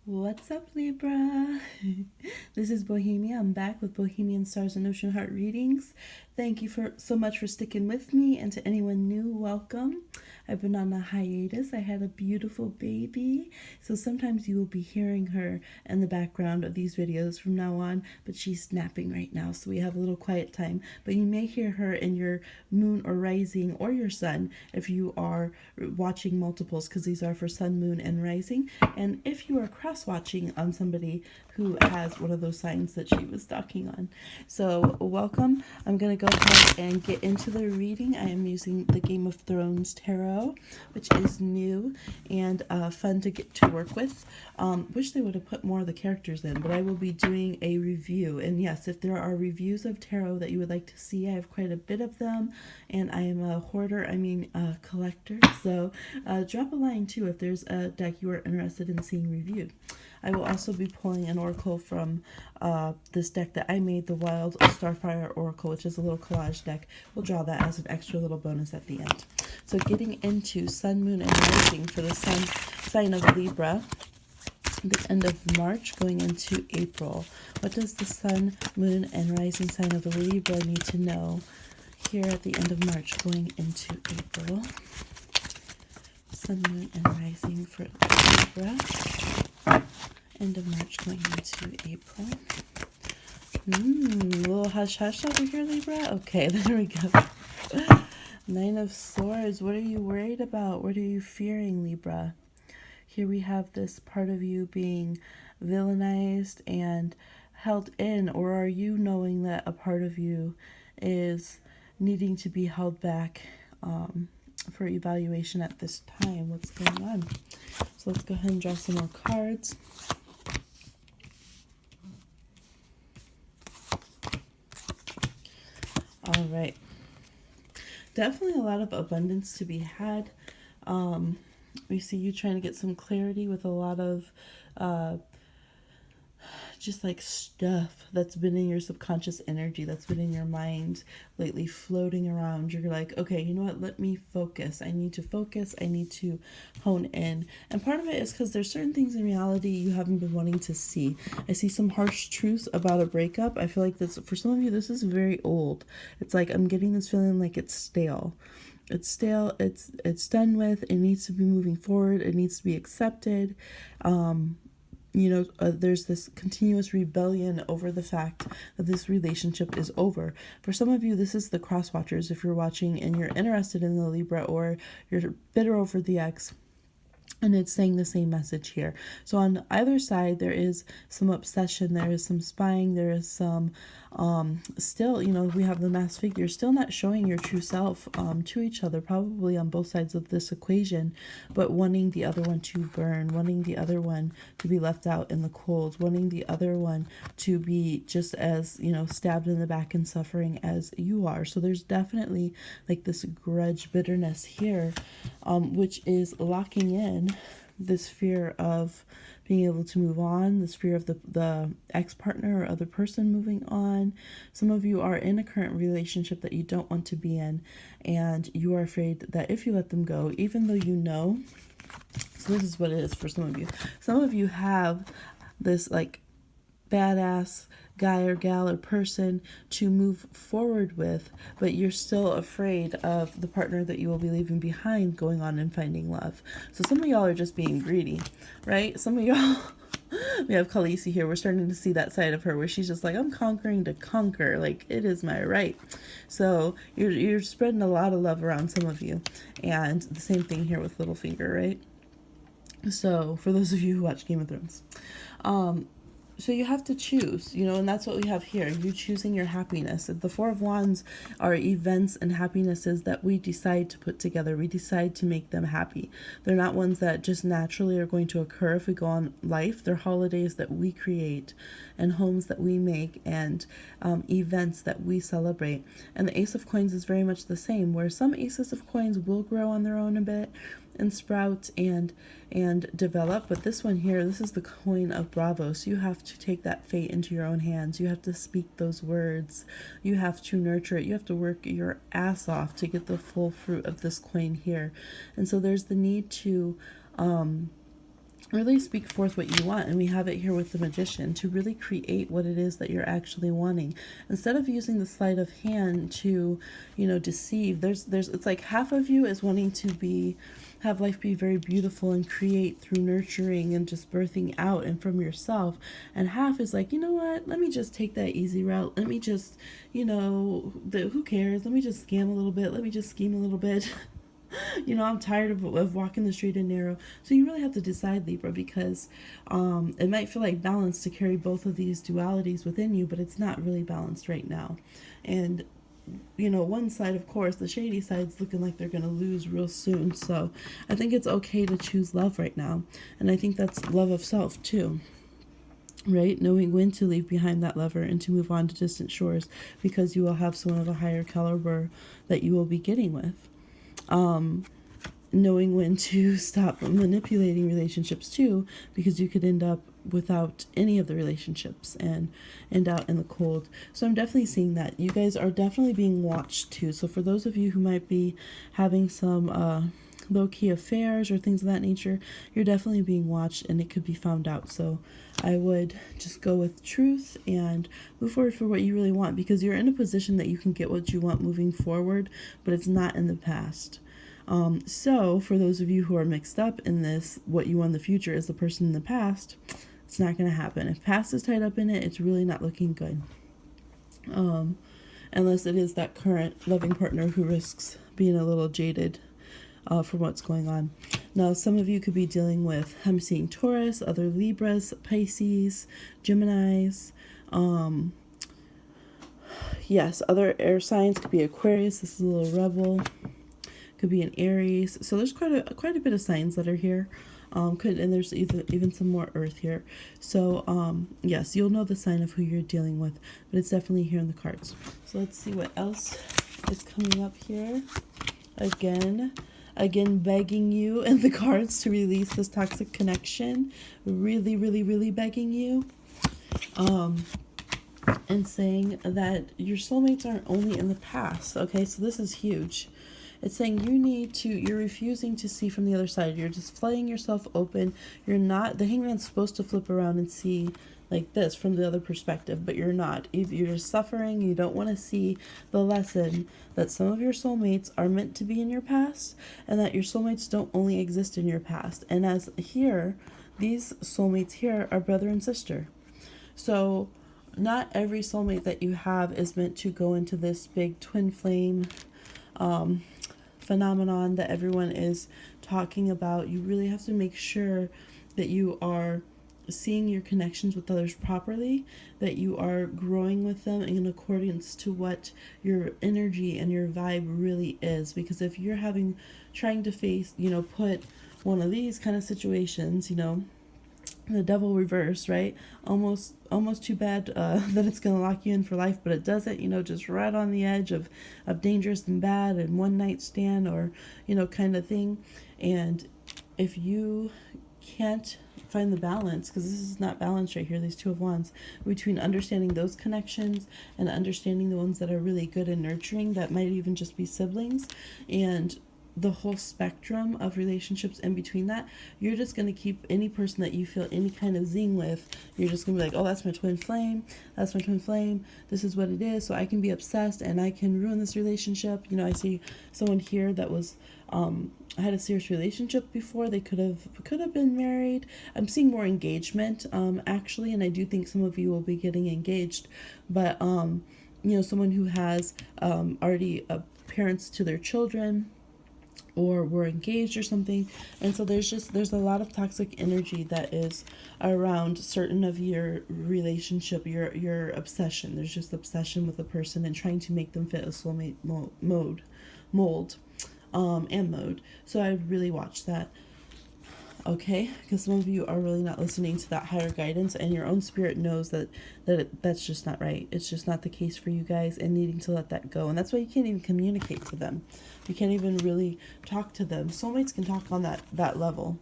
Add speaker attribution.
Speaker 1: What's up, Libra? This is Bohemia. I'm back with Bohemian Stars and Ocean Heart readings. Thank you so much for sticking with me, and to anyone new, welcome. I've been on a hiatus. I had a beautiful baby, so sometimes you will be hearing her in the background of these videos from now on, but she's napping right now, so we have a little quiet time. But you may hear her in your moon or rising or your sun if you are watching multiples, because these are for sun, moon, and rising. And if you are cross watching on somebody who has one of those signs that she was docking on. So welcome. I'm going to go ahead and get into the reading. I am using the Game of Thrones Tarot, which is new and fun to get to work with. Wish they would have put more of the characters in, but I will be doing a review. And yes, if there are reviews of tarot that you would like to see, I have quite a bit of them. And I am a hoarder, a collector. So drop a line too if there's a deck you are interested in seeing reviewed. I will also be pulling an oracle from this deck that I made, the Wild Starfire Oracle, which is a little collage deck. We'll draw that as an extra little bonus at the end. So getting into Sun, Moon, and Rising for the Sun sign of Libra, the end of March going into April. What does the Sun, Moon, and Rising sign of Libra need to know here at the end of March going into April? Sun, Moon, and Rising for Libra. End of March going into April. A little hush hush over here, Libra. Okay, there we go. Nine of Swords. What are you worried about? What are you fearing, Libra? Here we have this part of you being villainized and held in, or are you knowing that a part of you is needing to be held back for evaluation at this time? What's going on? So let's go ahead and draw some more cards. All right. Definitely a lot of abundance to be had. We see you trying to get some clarity with a lot of just like stuff that's been in your subconscious energy, that's been in your mind lately floating around. You're like, okay, you know what? Let me focus. I need to focus. I need to hone in. And part of it is because there's certain things in reality you haven't been wanting to see. I see some harsh truths about a breakup. I feel like this, for some of you, this is very old. It's like I'm getting this feeling like it's stale. It's stale. It's done with. It needs to be moving forward. It needs to be accepted. There's this continuous rebellion over the fact that this relationship is over. For some of you, this is the cross watchers. If you're watching and you're interested in the Libra, or you're bitter over the ex, and it's saying the same message here. So on either side, there is some obsession, there is some spying, there is some still, we have the masked figure, still not showing your true self to each other, probably on both sides of this equation, but wanting the other one to burn, wanting the other one to be left out in the cold, wanting the other one to be just as, stabbed in the back and suffering as you are. So there's definitely like this grudge, bitterness here, which is locking in this fear of being able to move on, this fear of the ex-partner or other person moving on. Some of you are in a current relationship that you don't want to be in, and you are afraid that if you let them go, even though you know, so this is what it is for some of you. Some of you have this like badass guy or gal or person to move forward with, but you're still afraid of the partner that you will be leaving behind going on and finding love. So some of y'all are just being greedy, right? Some of y'all, we have Khaleesi here. We're starting to see that side of her where she's just like, I'm conquering to conquer. Like, it is my right. So you're spreading a lot of love around, some of you. And the same thing here with Littlefinger, right? So for those of you who watch Game of Thrones, so you have to choose, and that's what we have here. You choosing your happiness. The Four of Wands are events and happinesses that we decide to put together. We decide to make them happy. They're not ones that just naturally are going to occur if we go on life. They're holidays that we create and homes that we make and events that we celebrate. And the Ace of Coins is very much the same, where some Aces of Coins will grow on their own a bit and sprout and develop, but this one here, this is the coin of Bravo. So you have to take that fate into your own hands. You have to speak those words. You have to nurture it. You have to work your ass off to get the full fruit of this coin here. And so there's the need to really speak forth what you want. And we have it here with the Magician, to really create what it is that you're actually wanting, instead of using the sleight of hand to, you know, deceive. There's it's like half of you is wanting to have life be very beautiful and create through nurturing and just birthing out and from yourself, and half is like, you know what, let me just take that easy route, let me just, you know, who cares, let me just scam a little bit, let me just scheme a little bit. You know, I'm tired of walking the straight and narrow. So you really have to decide, Libra, because it might feel like balance to carry both of these dualities within you, but it's not really balanced right now. And, you know, one side, of course, the shady side's looking like they're going to lose real soon. So I think it's okay to choose love right now. And I think that's love of self, too. Right? Knowing when to leave behind that lover and to move on to distant shores, because you will have someone of a higher caliber that you will be getting with. Knowing when to stop manipulating relationships too, because you could end up without any of the relationships and end out in the cold. So I'm definitely seeing that you guys are definitely being watched too. So for those of you who might be having some low-key affairs or things of that nature, you're definitely being watched, and it could be found out. So I would just go with truth and move forward for what you really want, because you're in a position that you can get what you want moving forward, but it's not in the past. So for those of you who are mixed up in this, what you want in the future is the person in the past, it's not going to happen. If past is tied up in it, it's really not looking good. Unless it is that current loving partner who risks being a little jaded from what's going on. Now, some of you could be dealing with, I'm seeing Taurus, other Libras, Pisces, Geminis. Yes, other air signs could be Aquarius. This is a little rebel. Could be an Aries. So there's quite a bit of signs that are here. And there's even some more Earth here. So yes, you'll know the sign of who you're dealing with, but it's definitely here in the cards. So let's see what else is coming up here. Again begging you and the cards to release this toxic connection. Really, really, really begging you. And saying that your soulmates aren't only in the past. Okay, so this is huge. It's saying you're refusing to see from the other side. You're just flooding yourself open. You're not, the Hangman's supposed to flip around and see like this from the other perspective, but you're not. You're just suffering. You don't want to see the lesson that some of your soulmates are meant to be in your past, and that your soulmates don't only exist in your past. And as here, these soulmates here are brother and sister. So not every soulmate that you have is meant to go into this big twin flame phenomenon that everyone is talking about. You really have to make sure that you are seeing your connections with others properly, that you are growing with them in accordance to what your energy and your vibe really is. Because if you're trying to face, put one of these kind of situations, the devil reverse, right? Almost too bad that it's going to lock you in for life, but it doesn't, just right on the edge of dangerous and bad and one night stand or, kind of thing. And if you can't find the balance, because this is not balanced right here, these Two of Wands, between understanding those connections and understanding the ones that are really good and nurturing, that might even just be siblings, and the whole spectrum of relationships in between that, you're just going to keep any person that you feel any kind of zing with, you're just going to be like, oh, that's my twin flame, this is what it is, so I can be obsessed and I can ruin this relationship. I see someone here that was had a serious relationship before. They could have been married. I'm seeing more engagement actually, and I do think some of you will be getting engaged, but someone who has already parents to their children, or were engaged or something. And so there's a lot of toxic energy that is around certain of your relationship, your obsession. There's just obsession with a person and trying to make them fit a soulmate mold. So I would really watch that. Okay, because some of you are really not listening to that higher guidance, and your own spirit knows that's just not right. It's just not the case for you guys, and needing to let that go. And that's why you can't even communicate to them. You can't even really talk to them. Soulmates can talk on that level.